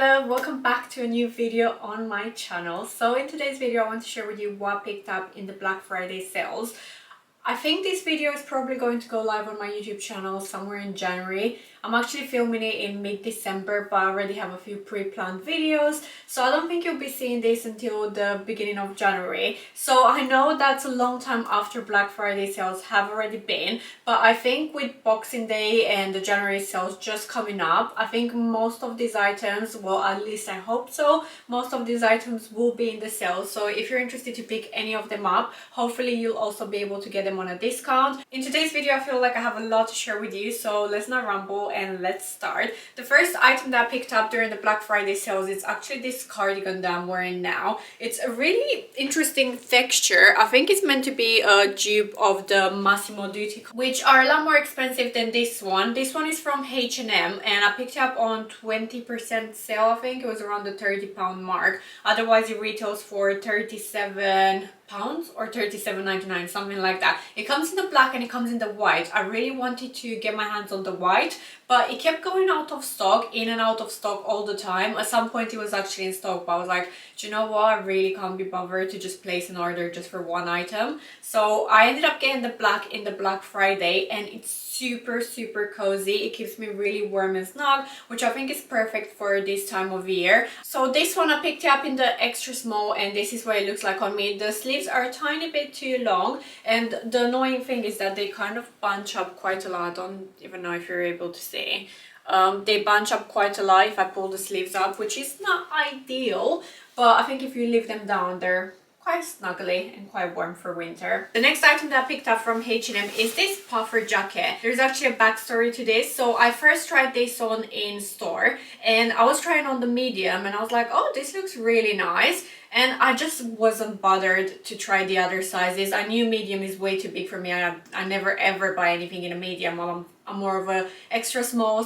love, welcome back to a new video on my channel. So in today's video I want to share with you what I picked up in the Black Friday sales. I think this video is probably going to go live on my YouTube channel somewhere in January. I'm actually filming it in mid-December, but I already have a few pre-planned videos, so I don't think you'll be seeing this until the beginning of January. So I know that's a long time after Black Friday sales have already been, but I think with Boxing Day and the January sales just coming up, I think most of these items, well at least I hope so, most of these items will be in the sale. So if you're interested to pick any of them up, hopefully you'll also be able to get them on a discount. In today's video I feel like I have a lot to share with you, so let's not ramble and let's start. The first item that I picked up during the Black Friday sales is actually this cardigan that I'm wearing now. It's a really interesting texture. I think it's meant to be a dupe of the Massimo Dutti, which are a lot more expensive than this one. This one is from H&M and I picked it up on 20% sale. I think it was around the £30 mark. Otherwise it retails for £37 or £37.99, something like that. It comes in the black and it comes in the white. I really wanted to get my hands on the white, but it kept going out of stock, in and out of stock all the time. At some point it was actually in stock, but I was like, do you know what, I really can't be bothered to just place an order just for one item. So I ended up getting the black in the Black Friday, and it's super cozy. It keeps me really warm and snug, which I think is perfect for this time of year. So this one I picked up in the extra small, and this is what it looks like on me. The sleeves are a tiny bit too long, and the annoying thing is that they kind of bunch up quite a lot. I don't even know if you're able to see. They bunch up quite a lot if I pull the sleeves up, which is not ideal, but I think if you leave them down, they're quite snuggly and quite warm for winter. The next item that I picked up from H&M is this puffer jacket. There's actually a backstory to this. So I first tried this on in store and I was trying on the medium and I was like, oh, this looks really nice. And I just wasn't bothered to try the other sizes. I knew medium is way too big for me. I never ever buy anything in a medium. I'm more of a extra small.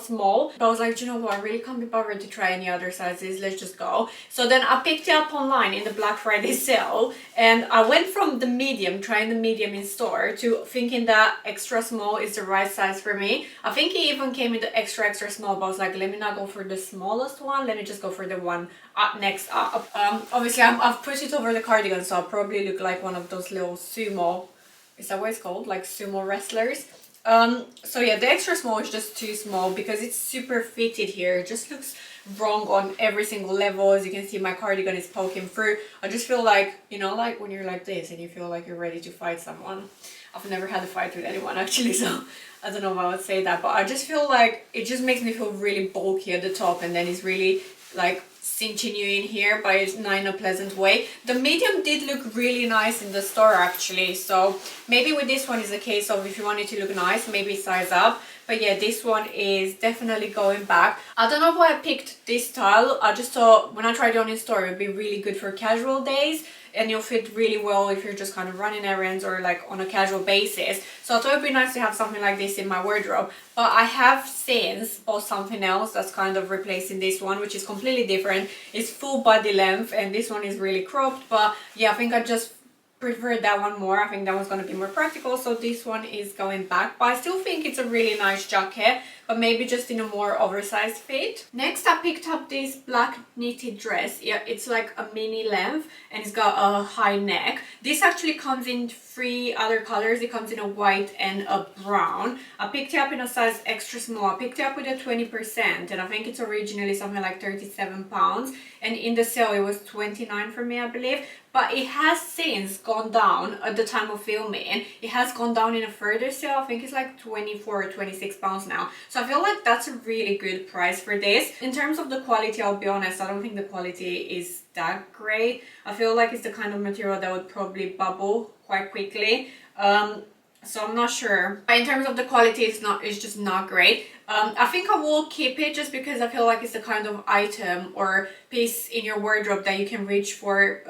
But I was like, you know what, I really can't be bothered to try any other sizes. Let's just go. So then I picked it up online in the Black Friday sale, and I went from the medium, trying the medium in store, to thinking that extra small is the right size for me. I think it even came in the extra small, but I was like, let me not go for the smallest one. Let me just go for the one next up. Obviously I've put it over the cardigan, so I'll probably look like one of those little sumo, is that what it's called, like sumo wrestlers. So yeah, the extra small is just too small because it's super fitted here. It just looks wrong on every single level. As you can see, my cardigan is poking through. I just feel like, you know, like when you're like this and you feel like you're ready to fight someone. I've never had a fight with anyone actually, so I don't know if I would say that, but I just feel like it just makes me feel really bulky at the top, and then it's really like cinching you in here, but it's not in a pleasant way. The medium did look really nice in the store actually, so maybe with this one is a case of if you want it to look nice, maybe size up. But yeah, this one is definitely going back. I don't know why I picked this style. I just thought when I tried it on in store, it would be really good for casual days, and you'll fit really well if you're just kind of running errands or like on a casual basis. So I thought it would be nice to have something like this in my wardrobe. But I have since bought something else that's kind of replacing this one, which is completely different. It's full body length and this one is really cropped, but yeah, I think I just prefer that one more. I think that one's going to be more practical, so this one is going back. But I still think it's a really nice jacket, but maybe just in a more oversized fit. Next I picked up this black knitted dress. Yeah, it's like a mini length and it's got a high neck. This actually comes in 3 other colors. It comes in a white and a brown. I picked it up in a size extra small. I picked it up with a 20%, and I think it's originally something like £37, and in the sale it was £29 for me, I believe. But it has since gone down at the time of filming. It has gone down in a further sale. I think it's like £24 or £26 now. So I feel like that's a really good price for this. In terms of the quality, I'll be honest, I don't think the quality is that great. I feel like it's the kind of material that would probably bubble quite quickly. So I'm not sure. But in terms of the quality, it's just not great. I think I will keep it just because I feel like it's the kind of item or piece in your wardrobe that you can reach for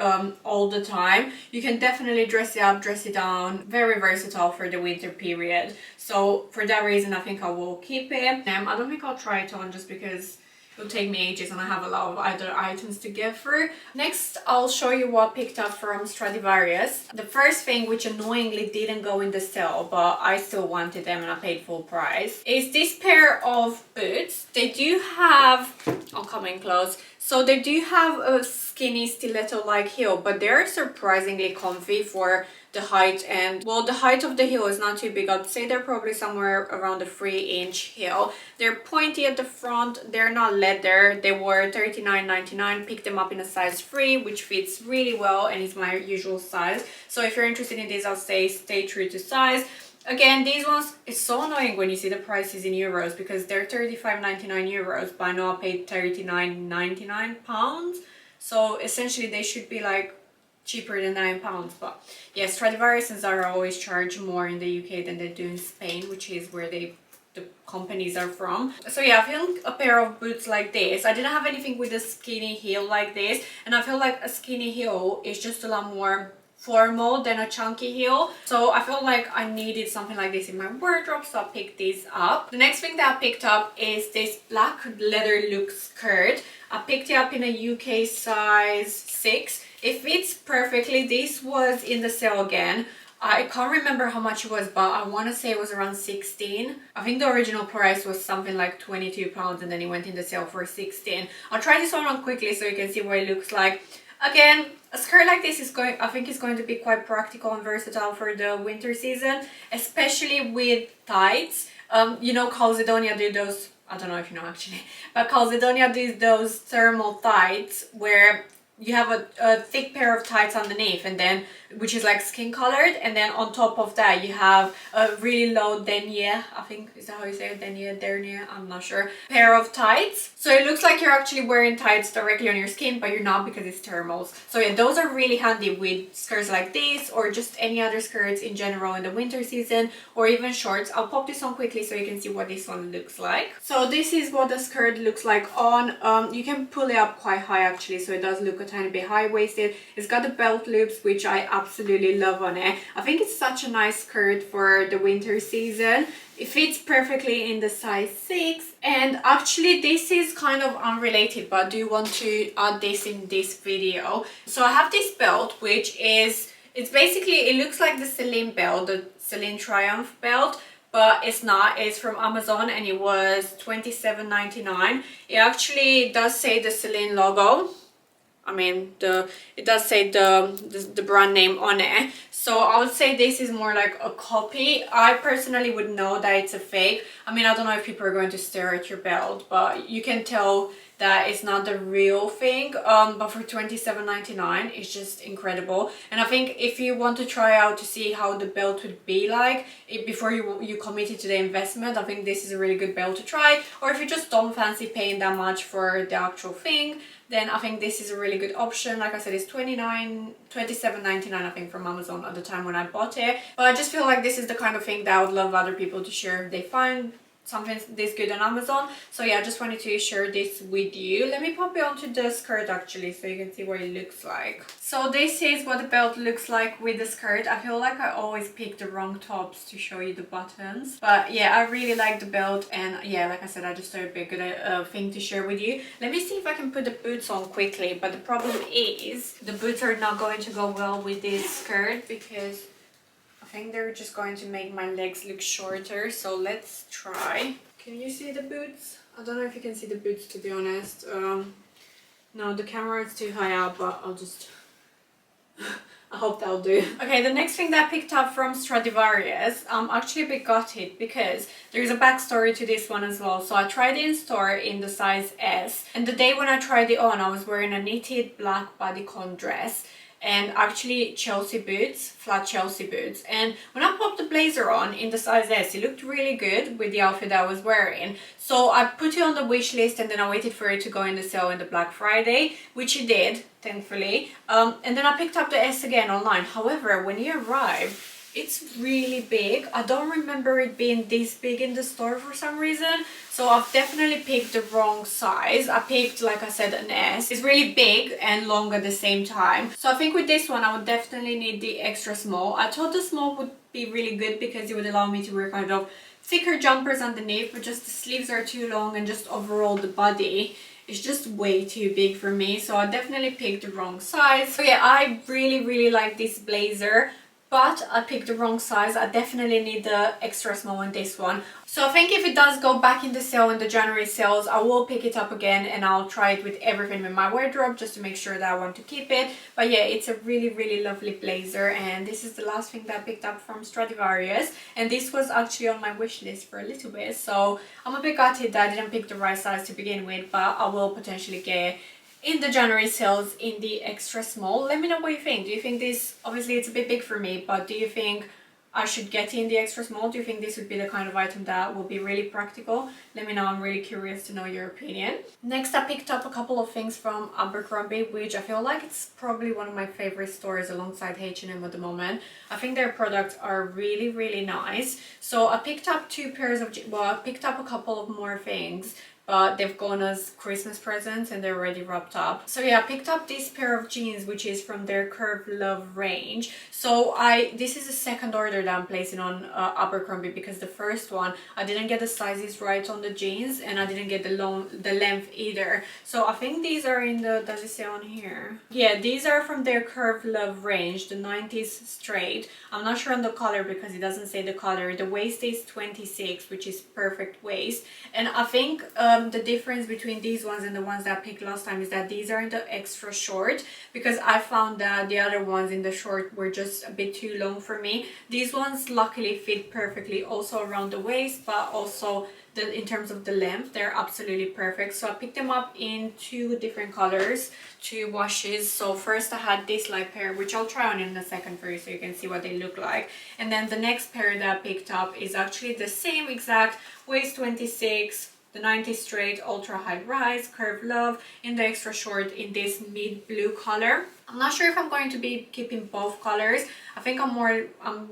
all the time. You can definitely dress it up, dress it down. Very versatile for the winter period. So for that reason, I think I will keep it. I don't think I'll try it on just because It'll take me ages and I have a lot of other items to get through. Next, I'll show you what I picked up from Stradivarius. The first thing, which annoyingly didn't go in the sale, but I still wanted them and I paid full price, is this pair of boots. They do have, I'll come in close. So they do have a skinny stiletto-like heel, but they're surprisingly comfy for the height. And well, the height of the heel is not too big. I'd say they're probably somewhere around the 3-inch heel. They're pointy at the front. They're not leather. They were $39.99. Picked them up in a size 3, which fits really well and is my usual size. So if you're interested in these, I'll say stay true to size. Again, these ones, it's so annoying when you see the prices in euros because they're 35.99 euros, but I know I paid 39.99 pounds. So essentially they should be like cheaper than £9. But yeah, Stradivarius and Zara always charge more in the UK than they do in Spain, which is where the companies are from. So yeah, I feel a pair of boots like this. I didn't have anything with a skinny heel like this, and I feel like a skinny heel is just a lot more formal than a chunky heel. So I felt like I needed something like this in my wardrobe, so I picked these up. The next thing that I picked up is this black leather look skirt. I picked it up in a UK size 6. It fits perfectly. This was in the sale again. I can't remember how much it was, but I want to say it was around 16. I think the original price was something like £22 and then it went in the sale for 16. I'll try this one on quickly so you can see what it looks like. Again, a skirt like this is I think it's going to be quite practical and versatile for the winter season, especially with tights. You know, Calzedonia do those, I don't know if you know actually, but Calzedonia does those thermal tights where you have a thick pair of tights underneath, and then which is like skin colored, and then on top of that you have a really low denier, I think is that how you say it, denier, I'm not sure, pair of tights. So it looks like you're actually wearing tights directly on your skin, but you're not because it's thermals. So yeah, those are really handy with skirts like this or just any other skirts in general in the winter season, or even shorts. I'll pop this on quickly so you can see what this one looks like. So this is what the skirt looks like on. You can pull it up quite high actually, so it does look a tiny bit high-waisted. It's got the belt loops, which I absolutely love on it. I think it's such a nice skirt for the winter season. It fits perfectly in the size 6, and actually this is kind of unrelated, but I do want to add this in this video. So I have this belt, which is, it's basically, it looks like the Celine belt, the Celine Triumph belt, but it's not. It's from Amazon and it was $27.99. It actually does say the Celine logo. I mean, it does say the brand name on it. So I would say this is more like a copy. I personally would know that it's a fake. I mean, I don't know if people are going to stare at your belt, but you can tell that it's not the real thing. But for $27.99, it's just incredible. And I think if you want to try out to see how the belt would be like before you committed to the investment, I think this is a really good belt to try. Or if you just don't fancy paying that much for the actual thing, then I think this is a really good option. Like I said, it's $27.99 I think from Amazon at the time when I bought it. But I just feel like this is the kind of thing that I would love other people to share if they find something this good on Amazon. So yeah, I just wanted to share this with you. Let me pop it onto the skirt actually so you can see what it looks like. So this is what the belt looks like with the skirt. I feel like I always pick the wrong tops to show you the buttons, but yeah, I really like the belt, and yeah, like I said, I just thought it'd be a good thing to share with you. Let me see if I can put the boots on quickly, but the problem is the boots are not going to go well with this skirt because I think they're just going to make my legs look shorter. So let's try. Can you see the boots? I don't know if you can see the boots, to be honest. No, the camera is too high up, but I'll just I hope that'll do. Okay, the next thing that I picked up from Stradivarius, I'm actually a bit gutted because there's a backstory to this one as well. So I tried it in store in the size S, and the day when I tried it on, I was wearing a knitted black bodycon dress and actually Chelsea boots, flat Chelsea boots. And when I popped the blazer on in the size S, it looked really good with the outfit that I was wearing. So I put it on the wish list, and then I waited for it to go in the sale in the Black Friday, which it did, thankfully. And then I picked up the S again online. However, when it arrived, it's really big. I don't remember it being this big in the store for some reason. So I've definitely picked the wrong size. I picked, like I said, an S. It's really big and long at the same time. So I think with this one, I would definitely need the extra small. I thought the small would be really good because it would allow me to wear kind of thicker jumpers underneath, but just the sleeves are too long and just overall the body is just way too big for me. So I definitely picked the wrong size. So yeah, I really like this blazer, but I picked the wrong size. I definitely need the extra small in this one. So I think if it does go back in the sale in the January sales, I will pick it up again and I'll try it with everything in my wardrobe just to make sure that I want to keep it. But yeah, it's a really lovely blazer, and this is the last thing that I picked up from Stradivarius, and this was actually on my wish list for a little bit. So I'm a bit gutted that I didn't pick the right size to begin with, but I will potentially get in the January sales in the extra small. Let me know what you think. Do you think this, obviously it's a bit big for me, but do you think I should get in the extra small? Do you think this would be the kind of item that will be really practical? Let me know, I'm really curious to know your opinion. Next, I picked up a couple of things from Abercrombie, which I feel like it's probably one of my favorite stores alongside H&M at the moment. I think their products are really nice. So I picked up I picked up a couple of more things, but they've gone as Christmas presents and they're already wrapped up. So yeah, I picked up this pair of jeans, which is from their Curve Love range. So this is the second order that I'm placing on Abercrombie, because the first one I didn't get the sizes right on the jeans and I didn't get the length either. So I think these are in the, does it say on here? Yeah, these are from their Curve Love range, the 90s straight. I'm not sure on the color because it doesn't say the color. The waist is 26, which is perfect waist. And I think the difference between these ones and the ones that I picked last time is that these are in the extra short, because I found that the other ones in the short were just a bit too long for me. These ones luckily fit perfectly also around the waist, but also in terms of the length, they're absolutely perfect. So I picked them up in two different colors, 2 washes. So first I had this light pair, which I'll try on in a second for you so you can see what they look like. And then the next pair that I picked up is actually the same exact waist 26, the 90 straight ultra high rise Curve Love in the extra short in this mid blue color. I'm not sure if I'm going to be keeping both colors. I think I'm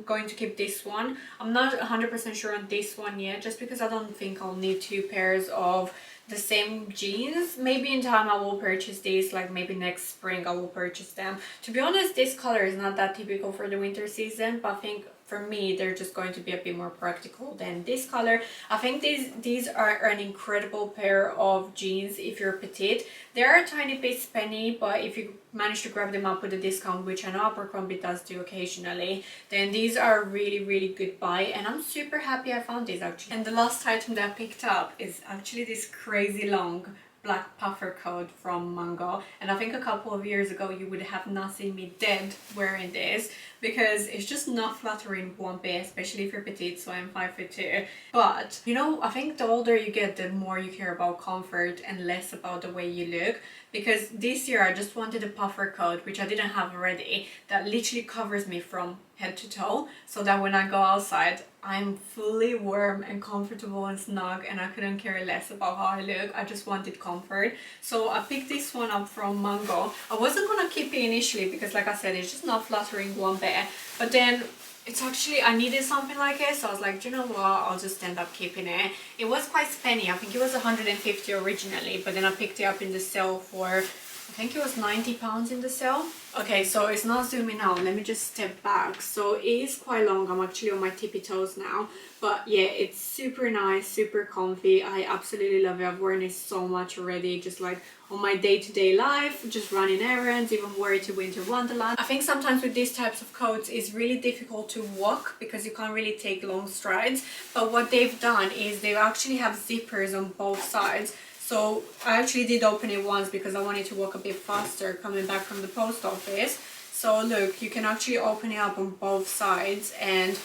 going to keep this one. I'm not 100% sure on this one yet, just because I don't think I'll need 2 pairs of the same jeans. Maybe in time I will purchase these, like maybe next spring I will purchase them. To be honest, this color is not that typical for the winter season, but I think for me they're just going to be a bit more practical than this color. I think these are an incredible pair of jeans if you're petite. They're a tiny bit spenny, but if you manage to grab them up with a discount, which I know Abercrombie does do occasionally, then these are a really good buy, and I'm super happy I found these actually. And the last item that I picked up is actually this crazy long black puffer coat from Mango, and I think a couple of years ago you would have not seen me dead wearing this, because it's just not flattering one bit, especially if you're petite. So I'm 5'2", but you know, I think the older you get, the more you care about comfort and less about the way you look. Because this year I just wanted a puffer coat, which I didn't have already, that literally covers me from head to toe, so that when I go outside I'm fully warm and comfortable and snug, and I couldn't care less about how I look. I just wanted comfort. So I picked this one up from Mango. I wasn't gonna keep it initially because, like I said, it's just not flattering one bit, but then it's actually, I needed something like it, so I was like, do you know what, I'll just end up keeping it. It was quite spenny. I think it was 150 originally, but then I picked it up in the sale for, I think it was £90 in the sale. Okay, so it's not zooming out. Let me just step back. So it is quite long. I'm actually on my tippy toes now. But yeah, it's super nice, super comfy. I absolutely love it. I've worn it so much already, just like on my day-to-day life, just running errands, even wore it to Winter Wonderland. I think sometimes with these types of coats, it's really difficult to walk because you can't really take long strides. But what they've done is they actually have zippers on both sides. So I actually did open it once because I wanted to walk a bit faster coming back from the post office. So look, you can actually open it up on both sides and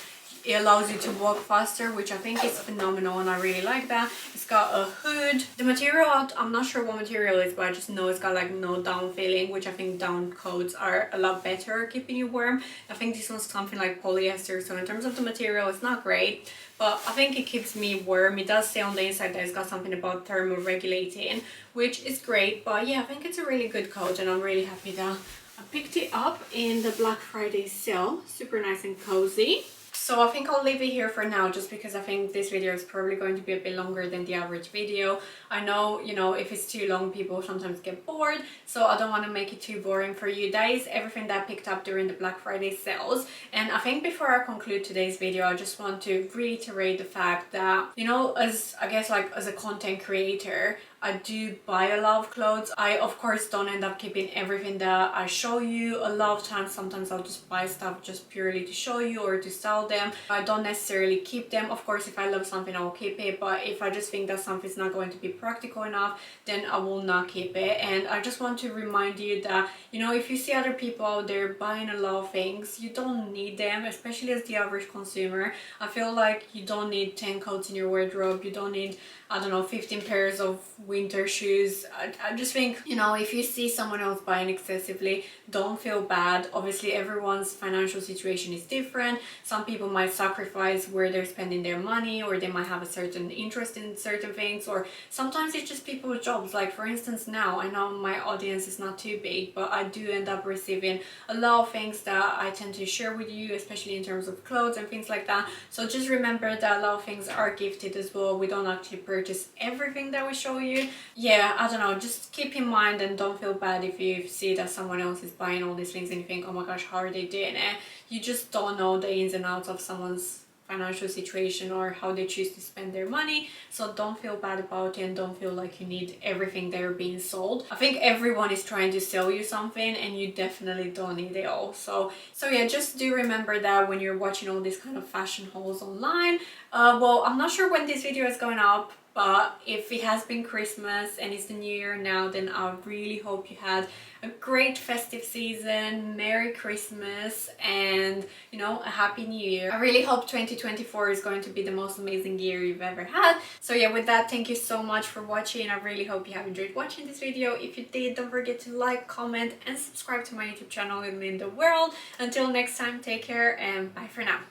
it allows you to walk faster, which I think is phenomenal, and I really like that. It's got a hood. The material, I'm not sure what material it is, but I just know it's got like no down feeling, which I think down coats are a lot better at keeping you warm. I think this one's something like polyester, so in terms of the material, it's not great, but I think it keeps me warm. It does say on the inside that it's got something about thermal regulating, which is great. But yeah, I think it's a really good coat, and I'm really happy that I picked it up in the Black Friday sale. Super nice and cozy. So I think I'll leave it here for now, just because I think this video is probably going to be a bit longer than the average video. I know, you know, if it's too long, people sometimes get bored, so I don't want to make it too boring for you. That is everything that I picked up during the Black Friday sales. And I think before I conclude today's video, I just want to reiterate the fact that, you know, as I guess like as a content creator, I do buy a lot of clothes. I of course don't end up keeping everything that I show you. A lot of times, sometimes I'll just buy stuff just purely to show you or to sell them. I don't necessarily keep them. Of course, if I love something, I will keep it, but if I just think that something's not going to be practical enough, then I will not keep it. And I just want to remind you that, you know, if you see other people out there buying a lot of things, you don't need them, especially as the average consumer. I feel like you don't need 10 coats in your wardrobe. You don't need, I don't know, 15 pairs of winter shoes. I just think, you know, if you see someone else buying excessively, don't feel bad. Obviously, everyone's financial situation is different. Some people might sacrifice where they're spending their money, or they might have a certain interest in certain things, or sometimes it's just people's jobs. Like for instance, now I know my audience is not too big, but I do end up receiving a lot of things that I tend to share with you, especially in terms of clothes and things like that. So just remember that a lot of things are gifted as well. We don't actually purchase everything that we show you. Yeah, I don't know, just keep in mind and don't feel bad if you see that someone else is buying all these things and you think, oh my gosh, how are they doing it? You just don't know the ins and outs of someone's financial situation or how they choose to spend their money. So don't feel bad about it, and don't feel like you need everything they're being sold. I think everyone is trying to sell you something, and you definitely don't need it all. So yeah, just do remember that when you're watching all these kind of fashion hauls online. Well, I'm not sure when this video is going up, but if it has been Christmas and it's the new year now, then I really hope you had a great festive season, Merry Christmas, and you know, a Happy New Year. I really hope 2024 is going to be the most amazing year you've ever had. So yeah, with that, thank you so much for watching. I really hope you have enjoyed watching this video. If you did, don't forget to like, comment, and subscribe to my YouTube channel in the world. Until next time, take care and bye for now.